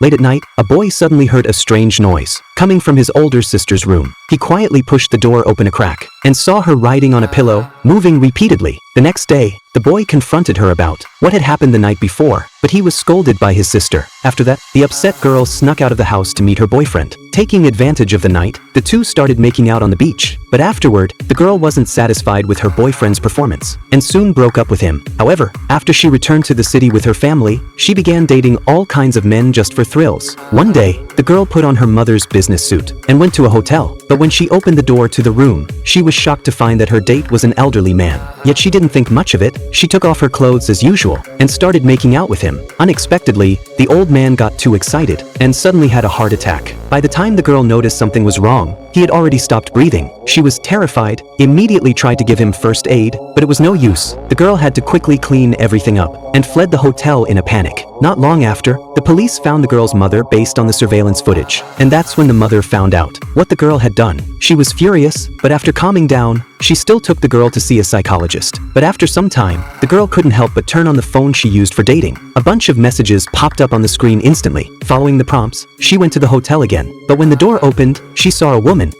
Late at night, a boy suddenly heard a strange noise coming from his older sister's room. He quietly pushed the door open a crack and saw her riding on a pillow, moving repeatedly. The next day, the boy confronted her about what had happened the night before, but he was scolded by his sister. After that, the upset girl snuck out of the house to meet her boyfriend. Taking advantage of the night, the two started making out on the beach. But afterward, the girl wasn't satisfied with her boyfriend's performance and soon broke up with him. However, after she returned to the city with her family, she began dating all kinds of men just for thrills. One day, the girl put on her mother's business suit and went to a hotel. But when she opened the door to the room, she was shocked to find that her date was an elderly man. Yet she didn't think much of it. She took off her clothes as usual and started making out with him. Unexpectedly, the old man got too excited and suddenly had a heart attack. By the time the girl noticed something was wrong, he had already stopped breathing. She was terrified, immediately tried to give him first aid, but it was no use. The girl had to quickly clean everything up and fled the hotel in a panic. Not long after, the police found the girl's mother based on the surveillance footage, and that's when the mother found out what the girl had done. She was furious, but after calming down, she still took the girl to see a psychologist. But after some time, the girl couldn't help but turn on the phone she used for dating. A bunch of messages popped up on the screen instantly. Following the prompts, she went to the hotel again. But when the door opened, she saw a woman